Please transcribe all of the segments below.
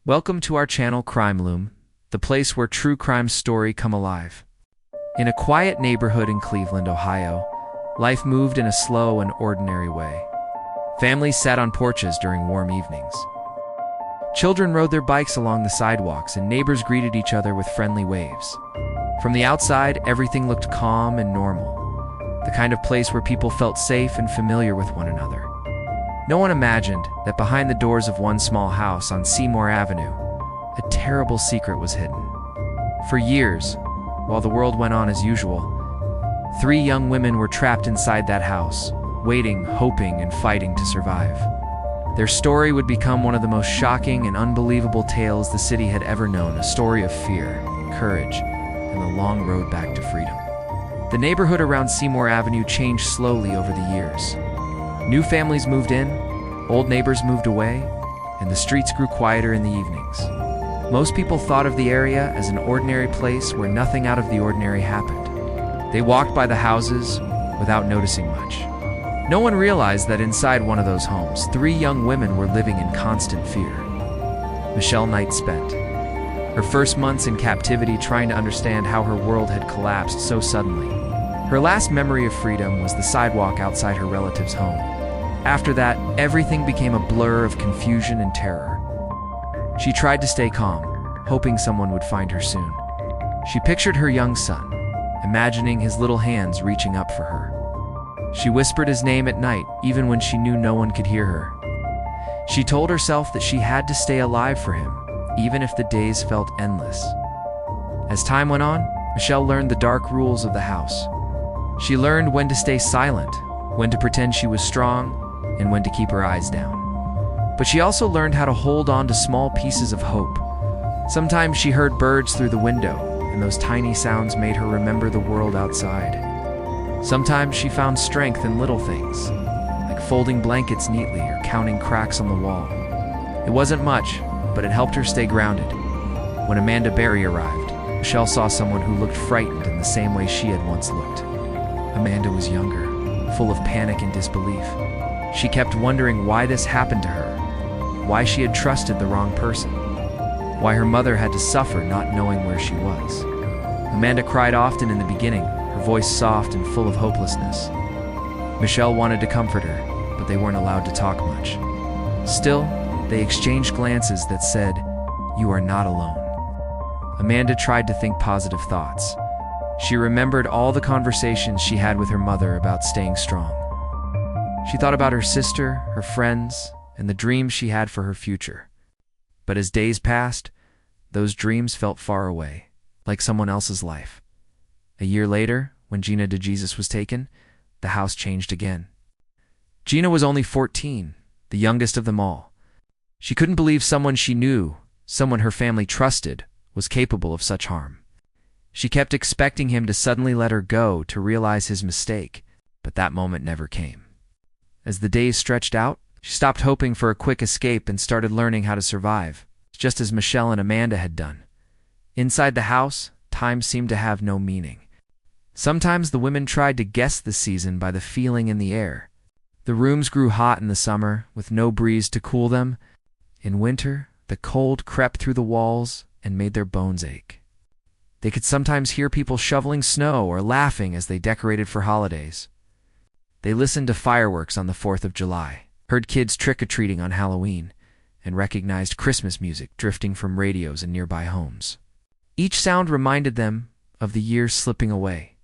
Welcome to our channel Crime Loom, the place where true crime stories come alive. In a quiet neighborhood in Cleveland, Ohio, life moved in a slow and ordinary way. Families sat on porches during warm evenings. Children rode their bikes along the sidewalks and neighbors greeted each other with friendly waves. From the outside, everything looked calm and normal, the kind of place where people felt safe and familiar with one another. No one imagined that behind the doors of one small house on Seymour Avenue, a terrible secret was hidden. For years, while the world went on as usual, 3 young women were trapped inside that house, waiting, hoping, and fighting to survive. Their story would become one of the most shocking and unbelievable tales the city had ever known, a story of fear, courage, and the long road back to freedom. The neighborhood around Seymour Avenue changed slowly over the years. New families moved in, old neighbors moved away, and the streets grew quieter in the evenings. Most people thought of the area as an ordinary place where nothing out of the ordinary happened. They walked by the houses without noticing much. No one realized that inside one of those homes, 3 young women were living in constant fear. Michelle Knight spent her first months in captivity trying to understand how her world had collapsed so suddenly. Her last memory of freedom was the sidewalk outside her relative's home. After that, everything became a blur of confusion and terror. She tried to stay calm, hoping someone would find her soon. She pictured her young son, imagining his little hands reaching up for her. She whispered his name at night, even when she knew no one could hear her. She told herself that she had to stay alive for him, even if the days felt endless. As time went on, Michelle learned the dark rules of the house. She learned when to stay silent, when to pretend she was strong, and when to keep her eyes down. But she also learned how to hold on to small pieces of hope. Sometimes she heard birds through the window, and those tiny sounds made her remember the world outside. Sometimes she found strength in little things, like folding blankets neatly or counting cracks on the wall. It wasn't much, but it helped her stay grounded. When Amanda Berry arrived, Michelle saw someone who looked frightened in the same way she had once looked. Amanda was younger, full of panic and disbelief. She kept wondering why this happened to her, why she had trusted the wrong person, why her mother had to suffer not knowing where she was. Amanda cried often in the beginning, her voice soft and full of hopelessness. Michelle wanted to comfort her, but they weren't allowed to talk much. Still, they exchanged glances that said, "You are not alone." Amanda tried to think positive thoughts. She remembered all the conversations she had with her mother about staying strong. She thought about her sister, her friends, and the dreams she had for her future. But as days passed, those dreams felt far away, like someone else's life. A year later, when Gina DeJesus was taken, the house changed again. Gina was only 14, the youngest of them all. She couldn't believe someone she knew, someone her family trusted, was capable of such harm. She kept expecting him to suddenly let her go, to realize his mistake, but that moment never came. As the days stretched out, she stopped hoping for a quick escape and started learning how to survive, just as Michelle and Amanda had done. Inside the house, time seemed to have no meaning. Sometimes the women tried to guess the season by the feeling in the air. The rooms grew hot in the summer, with no breeze to cool them. In winter, the cold crept through the walls and made their bones ache. They could sometimes hear people shoveling snow or laughing as they decorated for holidays. They listened to fireworks on the 4th of July, heard kids trick-or-treating on Halloween, and recognized Christmas music drifting from radios in nearby homes. Each sound reminded them of the years slipping away.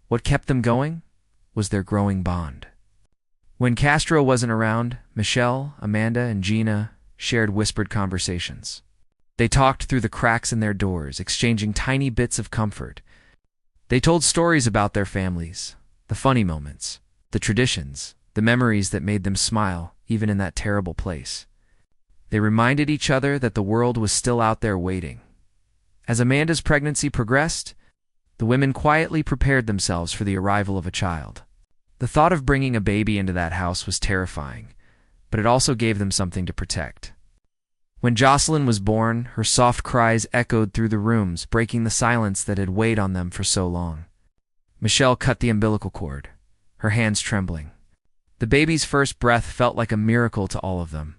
What kept them going was their growing bond. When Castro wasn't around, Michelle, Amanda, and Gina shared whispered conversations. They talked through the cracks in their doors, exchanging tiny bits of comfort. They told stories about their families, the funny moments, the traditions, the memories that made them smile, even in that terrible place. They reminded each other that the world was still out there waiting. As Amanda's pregnancy progressed, the women quietly prepared themselves for the arrival of a child. The thought of bringing a baby into that house was terrifying, but it also gave them something to protect. When Jocelyn was born, her soft cries echoed through the rooms, breaking the silence that had weighed on them for so long. Michelle cut the umbilical cord, her hands trembling. The baby's first breath felt like a miracle to all of them.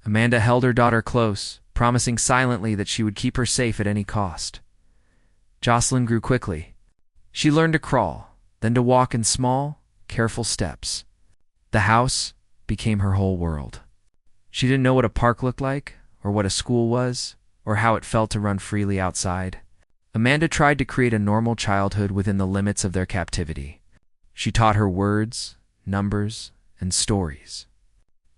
Amanda held her daughter close, promising silently that she would keep her safe at any cost. Jocelyn grew quickly. She learned to crawl, then to walk in small, careful steps. The house became her whole world. She didn't know what a park looked like, or what a school was, or how it felt to run freely outside. Amanda tried to create a normal childhood within the limits of their captivity. She taught her words, numbers, and stories.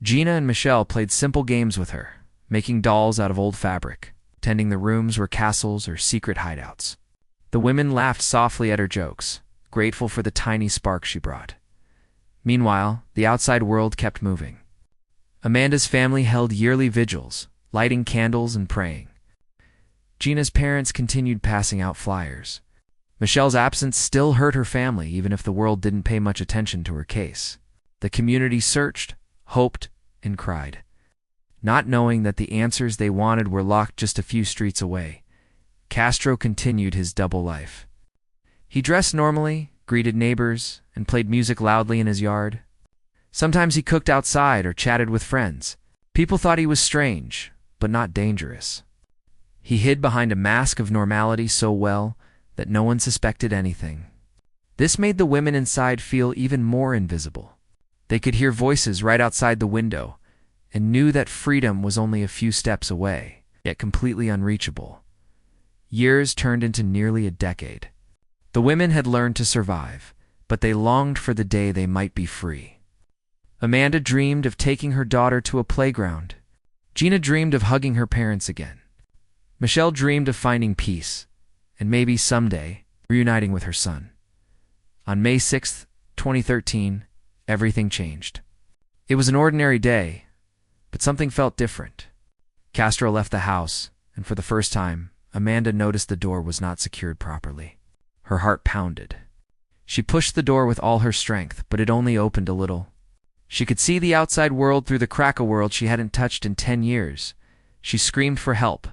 Gina and Michelle played simple games with her, making dolls out of old fabric, pretending the rooms were castles or secret hideouts. The women laughed softly at her jokes, grateful for the tiny spark she brought. Meanwhile, the outside world kept moving. Amanda's family held yearly vigils, lighting candles and praying. Gina's parents continued passing out flyers. Michelle's absence still hurt her family, even if the world didn't pay much attention to her case. The community searched, hoped, and cried, not knowing that the answers they wanted were locked just a few streets away. Castro continued his double life. He dressed normally, greeted neighbors, and played music loudly in his yard. Sometimes he cooked outside or chatted with friends. People thought he was strange, but not dangerous. He hid behind a mask of normality so well that no one suspected anything. This made the women inside feel even more invisible. They could hear voices right outside the window and knew that freedom was only a few steps away, yet completely unreachable. Years turned into nearly a decade. The women had learned to survive, but they longed for the day they might be free. Amanda dreamed of taking her daughter to a playground. Gina dreamed of hugging her parents again. Michelle dreamed of finding peace, and maybe someday reuniting with her son. On May 6, 2013, everything changed. It was an ordinary day, but something felt different. Castro left the house, and for the first time, Amanda noticed the door was not secured properly. Her heart pounded. She pushed the door with all her strength, but it only opened a little. She could see the outside world through the crack, a world she hadn't touched in 10 years. She screamed for help.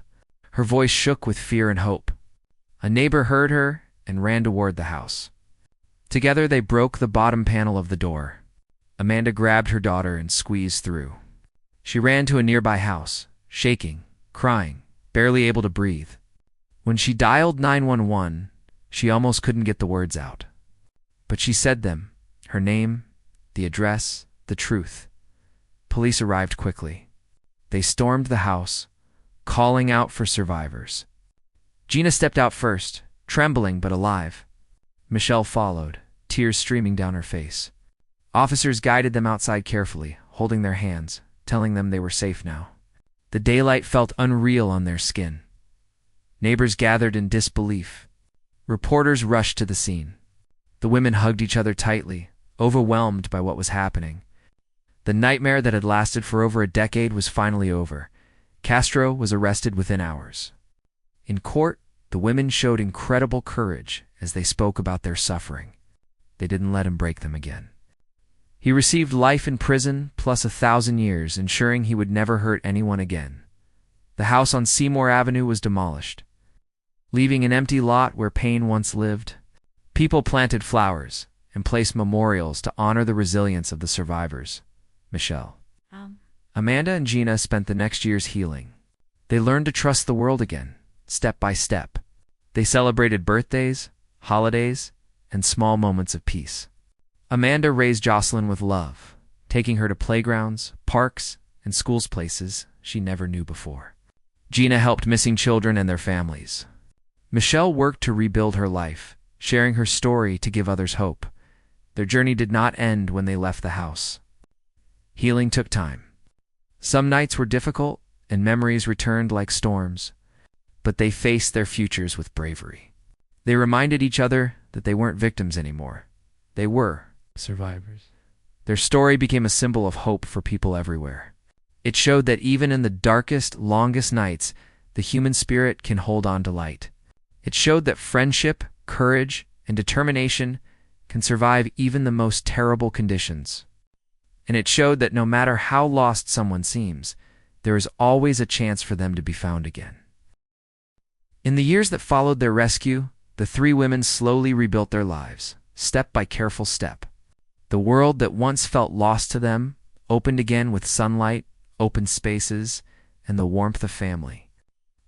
Her voice shook with fear and hope. A neighbor heard her and ran toward the house. Together they broke the bottom panel of the door. Amanda grabbed her daughter and squeezed through. She ran to a nearby house, shaking, crying, barely able to breathe. When she dialed 911, she almost couldn't get the words out. But she said them, her name, the address, the truth. Police arrived quickly. They stormed the house, calling out for survivors. Gina stepped out first, trembling but alive. Michelle followed, tears streaming down her face. Officers guided them outside carefully, holding their hands, telling them they were safe now. The daylight felt unreal on their skin. Neighbors gathered in disbelief. Reporters rushed to the scene. The women hugged each other tightly, overwhelmed by what was happening. The nightmare that had lasted for over a decade was finally over. Castro was arrested within hours. In court, the women showed incredible courage as they spoke about their suffering. They didn't let him break them again. He received life in prison plus 1,000 years, ensuring he would never hurt anyone again. The house on Seymour Avenue was demolished, leaving an empty lot where pain once lived. People planted flowers and placed memorials to honor the resilience of the survivors. Michelle. Amanda and Gina spent the next years healing. They learned to trust the world again, step by step. They celebrated birthdays, holidays, and small moments of peace. Amanda raised Jocelyn with love, taking her to playgrounds, parks, and schools, places she never knew before. Gina helped missing children and their families. Michelle worked to rebuild her life, sharing her story to give others hope. Their journey did not end when they left the house. Healing took time. Some nights were difficult, and memories returned like storms, but they faced their futures with bravery. They reminded each other that they weren't victims anymore. They were survivors. Their story became a symbol of hope for people everywhere. It showed that even in the darkest, longest nights, the human spirit can hold on to light. It showed that friendship, courage, and determination can survive even the most terrible conditions. And it showed that no matter how lost someone seems, there is always a chance for them to be found again. In the years that followed their rescue, the three women slowly rebuilt their lives, step by careful step. The world that once felt lost to them opened again with sunlight, open spaces, and the warmth of family.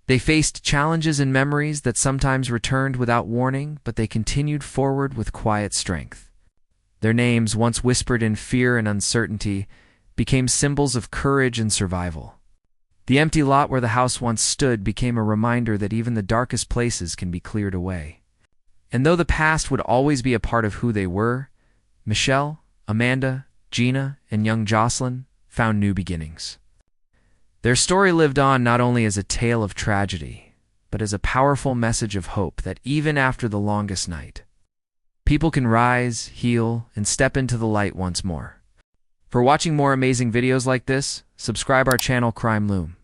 They faced challenges and memories that sometimes returned without warning, but they continued forward with quiet strength. Their names, once whispered in fear and uncertainty, became symbols of courage and survival. The empty lot where the house once stood became a reminder that even the darkest places can be cleared away. And though the past would always be a part of who they were, Michelle, Amanda, Gina, and young Jocelyn found new beginnings. Their story lived on not only as a tale of tragedy, but as a powerful message of hope that even after the longest night, people can rise, heal, and step into the light once more. For watching more amazing videos like this, subscribe our channel Crime Loom.